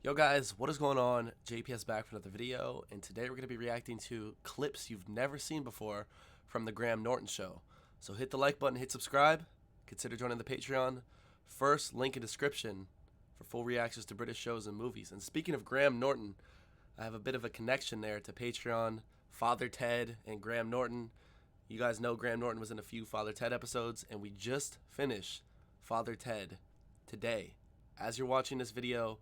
Yo guys, what is going on? JPS back for another video, and today we're going to be reacting to clips you've never seen before from the Graham Norton show. So hit the like button, hit subscribe, consider joining the Patreon. First, link in description for full reactions to British shows and movies. And speaking of Graham Norton, I have a bit of a connection there to Patreon, Father Ted, and Graham Norton. You guys know Graham Norton was in a few Father Ted episodes, and we just finished Father Ted today. As you're watching this video,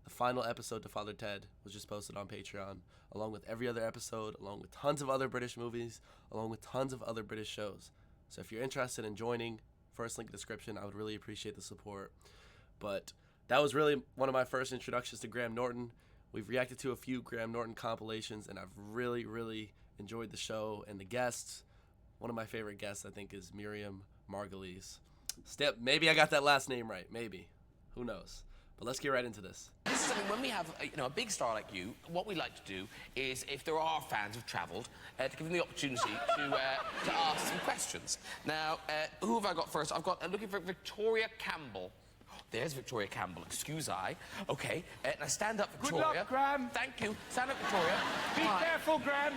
the final episode to Father Ted was just posted on Patreon, along with every other episode, along with tons of other British movies, along with tons of other British shows. So if you're interested in joining, first link in the description. I would really appreciate the support. But that was really one of my first introductions to Graham Norton. We've reacted to a few Graham Norton compilations, and I've really enjoyed the show and the guests. One of my favorite guests, I think, is Miriam Margolyes. Maybe I got that last name right. Maybe. Who knows? But let's get right into this. This is something, when we have a big star like you, what we like to do is, if there are fans who've travelled, to give them the opportunity to ask some questions. Now, who have I got first? I'm looking for Victoria Campbell. There's Victoria Campbell, excuse I. Okay, now stand up, Victoria. Good luck, Graham. Thank you. Stand up, Victoria. Be careful, Graham.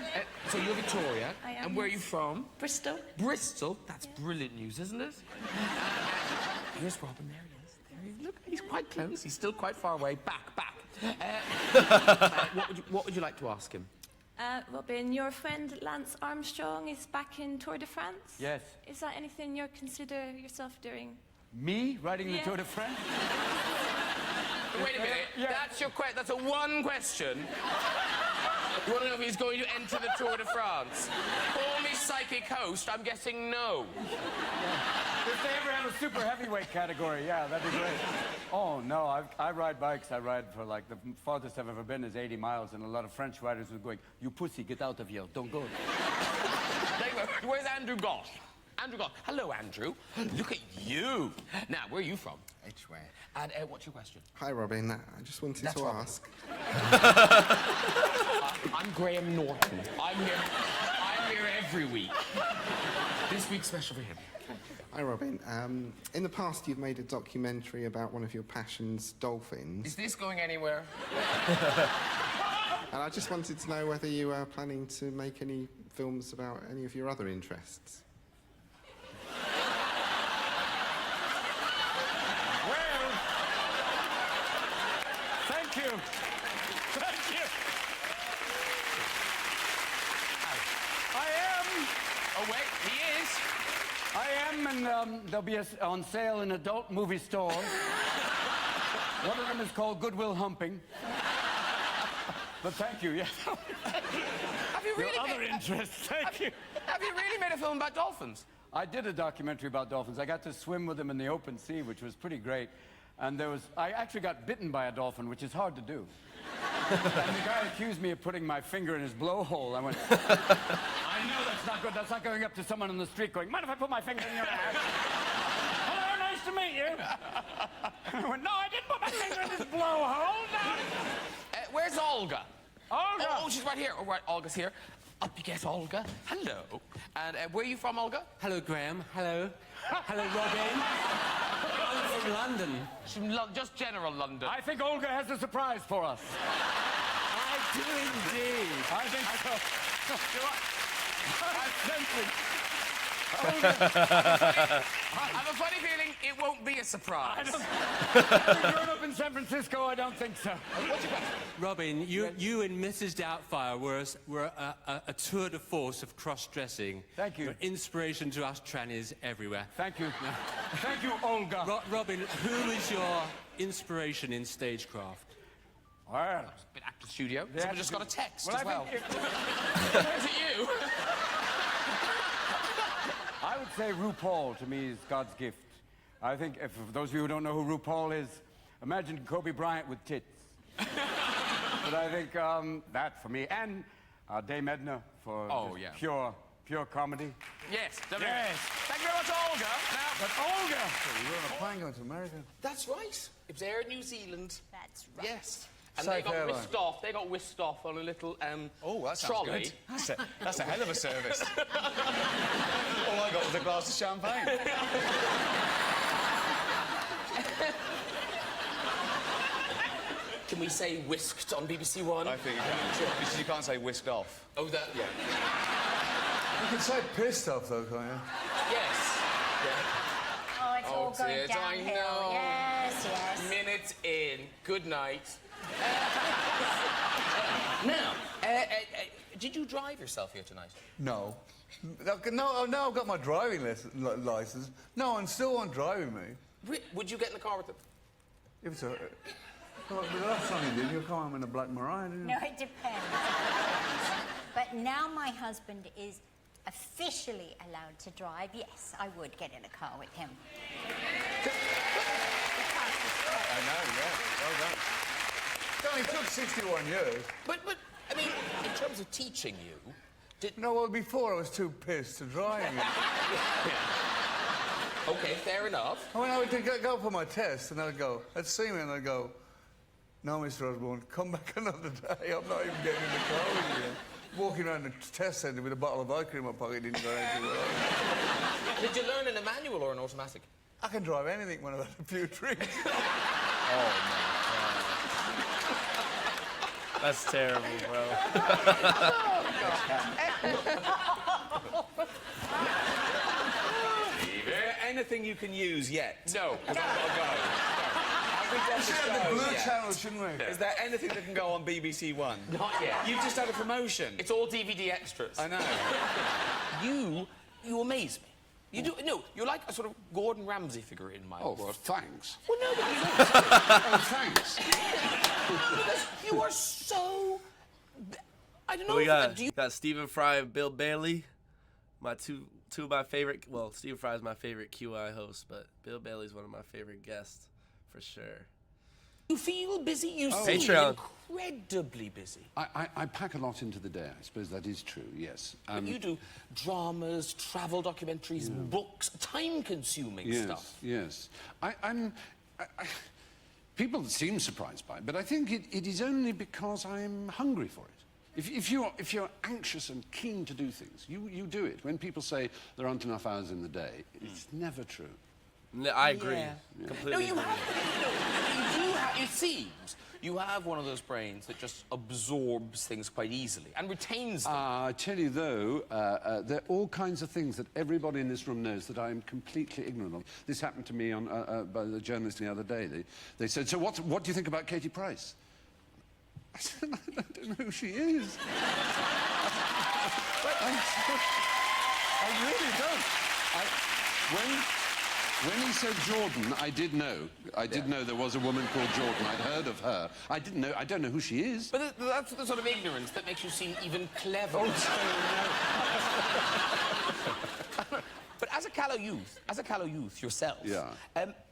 So you're Victoria. I am. And where are you from? Bristol. Bristol? That's brilliant news, isn't it? Here's Robin. There he is. There he is. Look, he's quite close. He's still quite far away. Back. What would you like to ask him? Robin, your friend Lance Armstrong is back in Tour de France? Yes. Is that anything you consider yourself doing? Me riding the Yeah. Tour de France? Wait a minute. Yeah. That's your question. That's a one question. You want to know if he's going to enter the Tour de France? Call me psychic host. I'm guessing no. If they ever have a super heavyweight category, yeah, that'd be great. Oh, no, I ride bikes. I ride for, like, the farthest I've ever been is 80 miles, and a lot of French riders were going, "You pussy, get out of here, don't go." Where's Andrew Goss? Andrew Goss. Hello, Andrew. Look at you. Now, where are you from? Edgware. And what's your question? Hi, Robin. I just wanted That's to Robin. ask. I'm Graham Norton. I'm here every week. This week's special for him. Hi, Robin. In the past, you've made a documentary about one of your passions, dolphins. Is this going anywhere? And I just wanted to know whether you are planning to make any films about any of your other interests. Well, thank you. Thank you. I am. Oh, wait, he is. I am, and they'll be on sale in adult movie stores. One of them is called Goodwill Humping. But thank you, yes. Have you Your really other interests, thank you. Have you really made a film about dolphins? I did a documentary about dolphins. I got to swim with them in the open sea, which was pretty great. And I actually got bitten by a dolphin, which is hard to do. And the guy accused me of putting my finger in his blowhole. I went, I know that's not good. That's not going up to someone on the street going, "Mind if I put my finger in your ass?" "Hello, nice to meet you." I went, "No, I didn't put my finger in his blowhole, no." Where's Olga? Olga. Oh, she's right here. Oh, right, Olga's here. Up you get, Olga. Hello. And where are you from, Olga? Hello, Graham. Hello. Hello, Robin. I'm from London. She's from just general London. I think Olga has a surprise for us. I do indeed. I think so. I'm sensing. I have a funny feeling it won't be a surprise. Having grown up in San Francisco, I don't think so. What's your question? Robin, you and Mrs. Doubtfire were a tour de force of cross-dressing. Thank you. You're inspiration to us trannies everywhere. Thank you. Thank you, Olga. Robin, who is your inspiration in stagecraft? Well, Been actor studio. Yeah. Someone just got a text well, as well. I Is it you? would say RuPaul, to me, is God's gift. I think, if for those of you who don't know who RuPaul is, imagine Kobe Bryant with tits. But I think that, for me, and Dame Edna for just pure comedy. Yes. Yes. Thank you very much, Olga. Now, But Olga! You were on a plane going to America? that's right. It was Air New Zealand. That's right. Yes. And South they got Airline. whisked off. They got whisked off on a little Oh, that sounds trolley. good. That's a hell of a service. All I got was a glass of champagne. Can we say whisked on BBC One? I think you can. Sure. Because you can't say whisked off. Oh, that, yeah. You can say pissed off, though, can't you? Yes. Oh, it's all going dear, I downhill. know. Yes, yes. Minutes in. Good night. Now, did you drive yourself here tonight? No. No, I've got my driving license. No one still won't driving me. Would you get in the car with them? If it's a... Well, the last time you did, you come home in a black Mariah, didn't you? No, it depends. But now my husband is officially allowed to drive. Yes, I would get in a car with him. I know, yeah. Well done. It only took 61 years. But, I mean, in terms of teaching you, No, well, before I was too pissed to drive. Okay, fair enough. When I would go for my test, and they'd see me and I'd go, no, Mr. Osborne, come back another day. I'm not even getting in the car with you. Walking around the test centre with a bottle of ice cream in my pocket didn't go anywhere. Did you learn in a manual or an automatic? I can drive anything when I've had a few drinks. Oh, my God. That's terrible, bro. Anything you can use yet? No. We should have the blue channel, shouldn't we? Is there anything that can go on BBC One? Not yet. You've just had a promotion. It's all DVD extras. I know. You amaze me. You do. No, you're like a sort of Gordon Ramsay figure in my world. Thanks. Well, no, but you don't. Oh, thanks. Because you are so... I don't know We if... got Stephen Fry and Bill Bailey. My two of my favorite... Well, Stephen Fry is my favorite QI host, but Bill Bailey's one of my favorite guests, for sure. You feel busy? You seem Patreon. incredibly busy. I pack a lot into the day. I suppose that is true, yes. But you do dramas, travel documentaries, books, time-consuming stuff. Yes. People seem surprised by it, but I think it is only because I'm hungry for it. If you're anxious and keen to do things, you do it. When people say there aren't enough hours in the day, it's never true. No, I agree. Yeah. Completely. No, you have, it seems you have one of those brains that just absorbs things quite easily and retains them. I tell you, though, there are all kinds of things that everybody in this room knows that I'm completely ignorant of. This happened to me by the journalist the other day. They said, so what do you think about Katie Price? I said, I don't know who she is. I really don't. When he said Jordan, I did know. I did know there was a woman called Jordan. I'd heard of her. I don't know who she is. But that's the sort of ignorance that makes you seem even clever. But as a callow youth yourself,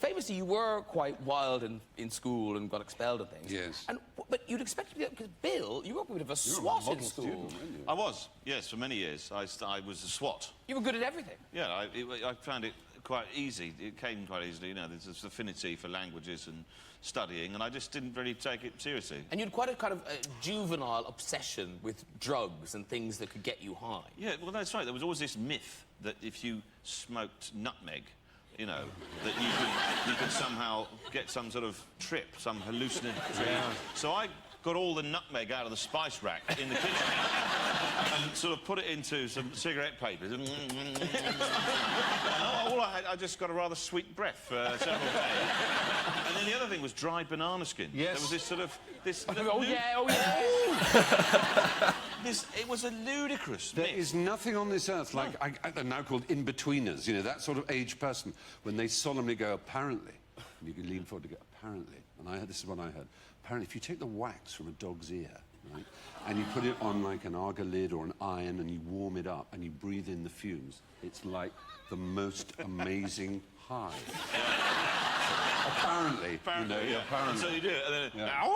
famously you were quite wild in school and got expelled and things. Yes. But you'd expect to be, because Bill, you were a bit of a swot in school. Student, weren't you? I was, yes, for many years. I was a SWAT. You were good at everything. Yeah, I found it quite easy. It came quite easily, you know, there's this affinity for languages and studying, and I just didn't really take it seriously. And you'd quite a kind of juvenile obsession with drugs and things that could get you high. Yeah, well, that's right. There was always this myth that if you smoked nutmeg, you know, that you could somehow get some sort of trip, some hallucinatory... Yeah. So I got all the nutmeg out of the spice rack in the kitchen and sort of put it into some cigarette papers. And all I just got a rather sweet breath for several days. And then the other thing was dried banana skin. Yes. There was this sort of... Oh, yeah. It was a ludicrous There myth. is nothing on this earth like... they're now called in-betweeners, you know, that sort of age person, when they solemnly go, apparently, and you can lean forward to go, apparently, and this is what I heard, apparently, if you take the wax from a dog's ear, right, and you put it on like an agar lid or an iron and you warm it up and you breathe in the fumes, it's like the most amazing high. Apparently. You know, yeah. apparently. So you do it, and then... Yeah.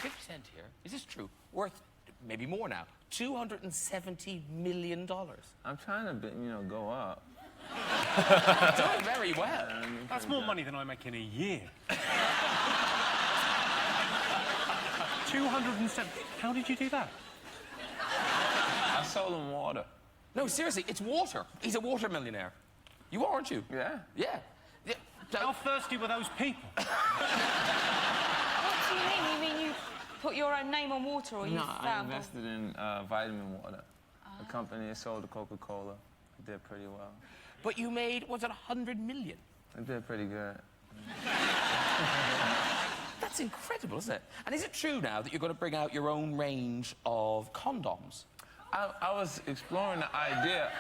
50 Cent here, is this true? Worth maybe more now. $270 million. I'm trying to, go up. Doing very well. That's more money than I make in a year. 207. How did you do that? I sold him water. No, seriously, it's water. He's a water millionaire. You are, aren't you? Yeah. Yeah. How thirsty were those people? What do you mean? You mean you put your own name on water, or you No, I found invested in vitamin water. A company that sold the Coca-Cola. It did pretty well. But you made, was it 100 million? It did pretty good. That's incredible, isn't it? And is it true now that you're going to bring out your own range of condoms? I was exploring the idea.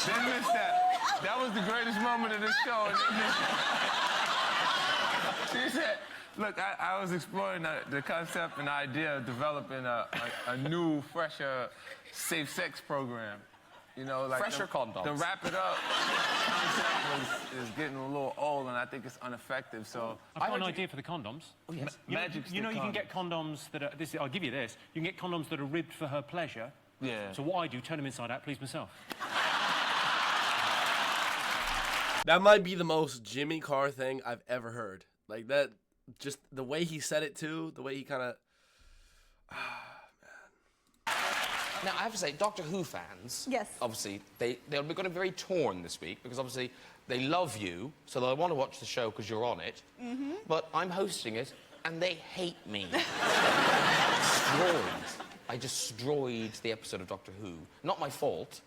They missed that. That was the greatest moment of this show. And they missed it. She said, look, I was exploring the concept and idea of developing a new, fresher, safe sex program. You know, like Fresher condoms. The wrap it up concept is getting a little old, and I think it's ineffective. So I've got an idea for the condoms. Oh, yes. Magic You know, stick you can get condoms. condoms that are. I'll give you this. You can get condoms that are ribbed for her pleasure. Yeah. So what I do, turn them inside out, please myself. That might be the most Jimmy Carr thing I've ever heard. Like that, just the way he said it too, the way he kind of. Now, I have to say, Doctor Who fans... Yes. Obviously, they'll be going to be very torn this week, because obviously they love you, so they'll want to watch the show because you're on it. Mm-hmm. But I'm hosting it, and they hate me. I destroyed the episode of Doctor Who. Not my fault.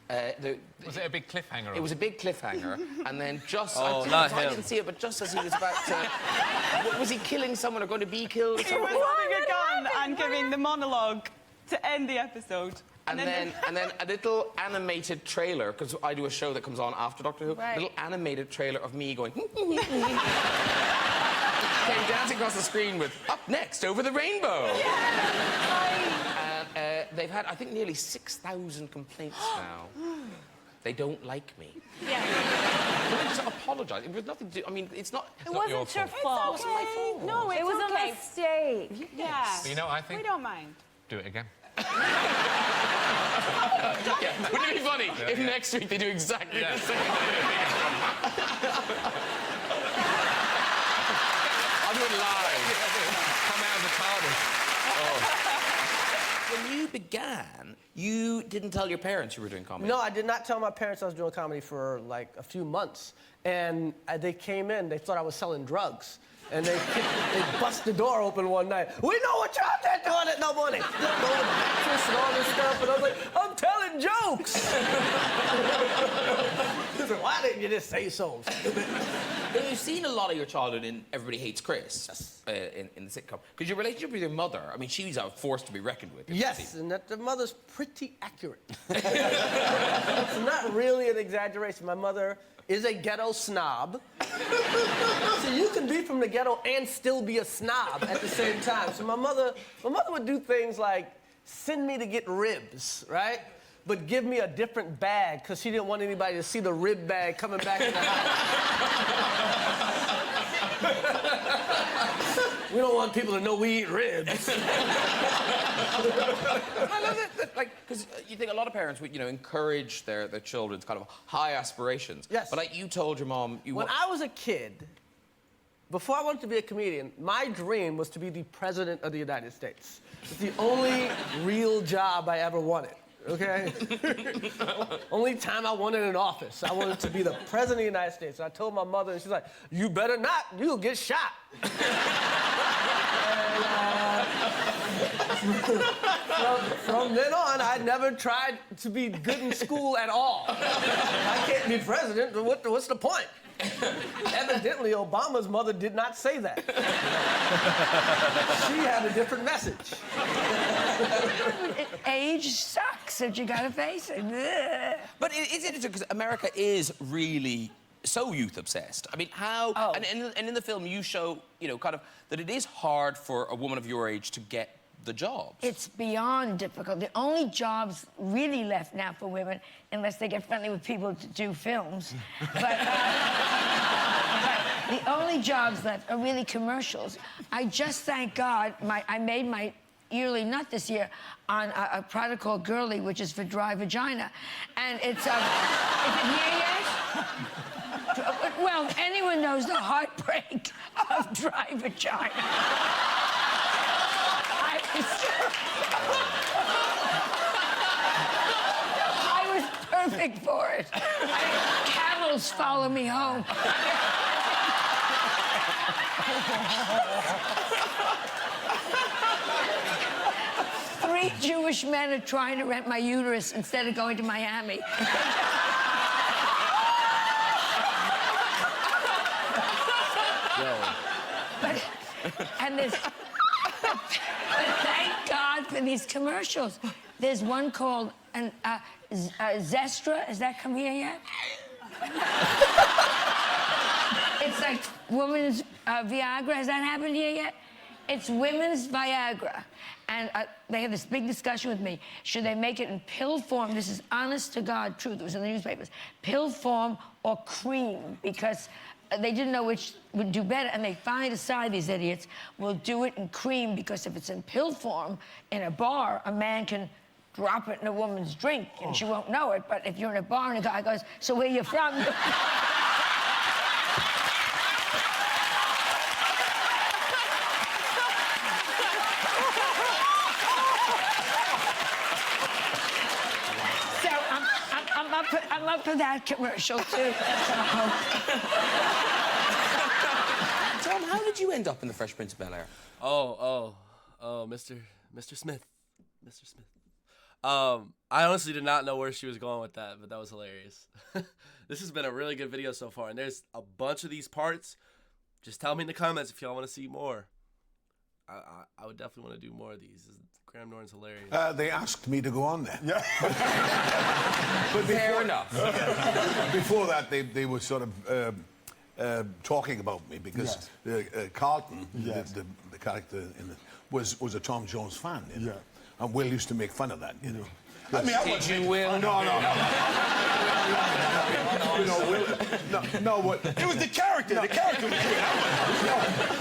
Was it a big cliffhanger? It was a big cliffhanger, and then just... Oh, I didn't see it, but just as he was about to... Was he killing someone or going to be killed? He was holding a gun and giving the monologue to end the episode. And then a little animated trailer, because I do a show that comes on after Doctor Who, Right. a little animated trailer of me going... came dancing across the screen with, up next, over the rainbow. And they've had, I think, nearly 6,000 complaints now. They don't like me. Yeah. Can I just apologise? It was nothing to do... I mean, it's not... It wasn't your fault. It wasn't my fault. No, it was a mistake. Yeah. But you know, I think... We don't mind. Do it again. Yeah, wouldn't it be funny if next week they do exactly the same thing? I'll do it live. Come out of the TARDIS. Oh. When you began, you didn't tell your parents you were doing comedy. No, I did not tell my parents I was doing comedy for like a few months. And they came in, they thought I was selling drugs. And they bust the door open one night. We know what you're out there doing at no money. Flipped over the mattress and all this stuff. And I was like, I'm telling jokes. He said, why didn't you just say so? Now, you've seen a lot of your childhood in Everybody Hates Chris, in the sitcom. Because your relationship with your mother, I mean, she's a force to be reckoned with. Yes, and that the mother's pretty accurate. It's not really an exaggeration. My mother is a ghetto snob. So you can be from the ghetto and still be a snob at the same time. So my mother would do things like send me to get ribs, right? But give me a different bag because she didn't want anybody to see the rib bag coming back in the house. We don't want people to know we eat ribs. I love that, like, because you think a lot of parents would, encourage their children's kind of high aspirations. Yes. But like you told your mom, When I was a kid, before I wanted to be a comedian, my dream was to be the president of the United States. It's the only real job I ever wanted. Okay? Only time I wanted an office. I wanted to be the president of the United States. And I told my mother, and she's like, you better not, you'll get shot. From then on, I never tried to be good in school at all. I can't be president, what's the point? Evidently, Obama's mother did not say that. She had a different message. Age sucks, and you gotta face it. But it's interesting because America is really so youth obsessed. I mean, how? Oh. And in the film, you show, kind of that it is hard for a woman of your age to get the jobs. It's beyond difficult. The only jobs really left now for women, unless they get friendly with people to do films, but the only jobs left are really commercials. I just thank God I made my yearly nut this year on a product called Girly, which is for dry vagina, and it's is it here yet? Well, anyone knows the heartbreak of dry vagina. I was perfect for it. Camels follow me home. Three Jewish men are trying to rent my uterus instead of going to Miami. And there's... But thank God for these commercials. There's one called Zestra. Has that come here yet? It's like women's Viagra. Has that happened here yet? It's women's Viagra. And they had this big discussion with me. Should they make it in pill form? This is honest to God truth. It was in the newspapers. Pill form or cream, because they didn't know which would do better, and they finally decided, these idiots, will do it in cream, because if it's in pill form in a bar, a man can drop it in a woman's drink and she won't know it. But if you're in a bar and a guy goes, so where you from? I'm up for that commercial, too. Tom, how did you end up in The Fresh Prince of Bel-Air? Mr. Smith. Mr. Smith. I honestly did not know where she was going with that, but that was hilarious. This has been a really good video so far, and there's a bunch of these parts. Just tell me in the comments if y'all want to see more. I would definitely want to do more of these. Graham Norton's hilarious. They asked me to go on there. Yeah. But fair enough. Before that, they were sort of talking about me because Carlton, the character in the, was a Tom Jones fan. You know? And Will used to make fun of that. You know. I mean, did you, Will? No. You know, Will, no, what? It was the character. The character was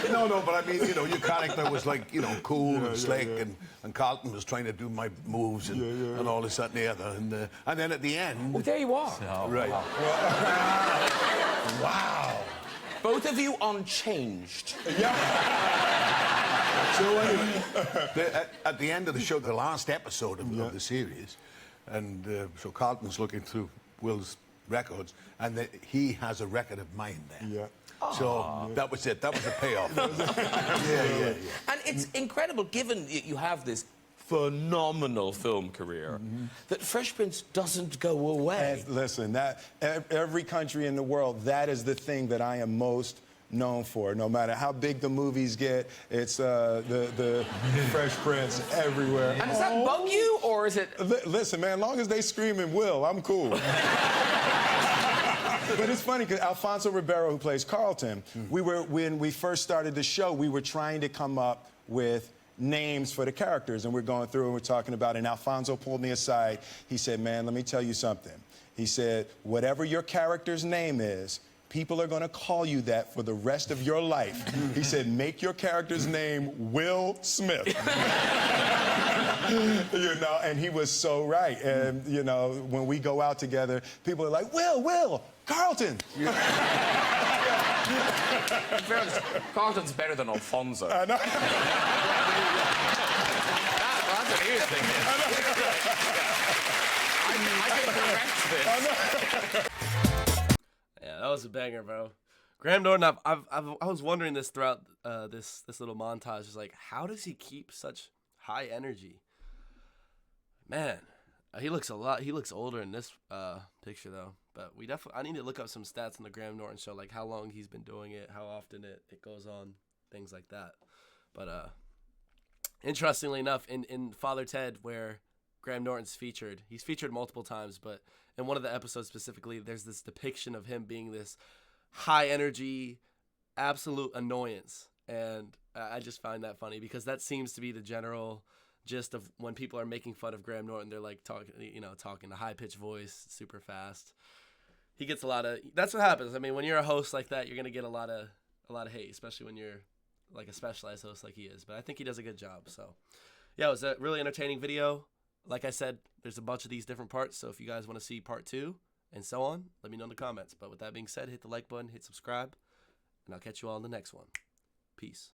good. No, but I mean, you know, your character was like, you know, cool and slick, and Carlton was trying to do my moves and all this, that, and the other, and then at the end. Well, there you are. Right. Wow. Both of you unchanged. So anyway, at the end of the show, the last episode of the series, and so Carlton's looking through Will's records, and he has a record of mine there. So that was it. That was the payoff. Yeah. And it's incredible, given you have this phenomenal film career, that Fresh Prince doesn't go away. Listen, that every country in the world, that is the thing that I am most known for. No matter how big the movies get, it's the Fresh Prince everywhere. And does that bug you, or is it... Listen, man, as long as they screaming Will, I'm cool. But it's funny, because Alfonso Ribeiro, who plays Carlton, when we first started the show, we were trying to come up with names for the characters, and we're going through and we're talking about it, and Alfonso pulled me aside. He said, man, let me tell you something. He said, whatever your character's name is, people are going to call you that for the rest of your life. He said, make your character's name Will Smith. You know, and he was so right. And, you know, when we go out together, people are like, Will, Carlton. In fairness, Carlton's better than Alfonso. I know. That's what he was thinking. I can correct this. Yeah, that was a banger, bro. Graham Norton, I was wondering this throughout this little montage. Is like, how does he keep such high energy? Man, he looks older in this picture though. But I need to look up some stats on the Graham Norton show, like how long he's been doing it, how often it goes on, things like that. But interestingly enough, in Father Ted, where Graham Norton's featured, he's featured multiple times, but in one of the episodes specifically, there's this depiction of him being this high energy, absolute annoyance. And I just find that funny, because that seems to be the general gist of when people are making fun of Graham Norton. They're like talking a high pitched voice, super fast. He gets a lot of, that's what happens. I mean, when you're a host like that, you're going to get a lot of hate, especially when you're like a specialized host like he is. But I think he does a good job. So yeah, it was a really entertaining video. Like I said, there's a bunch of these different parts, so if you guys want to see part 2 and so on, let me know in the comments. But with that being said, hit the like button, hit subscribe, and I'll catch you all in the next one. Peace.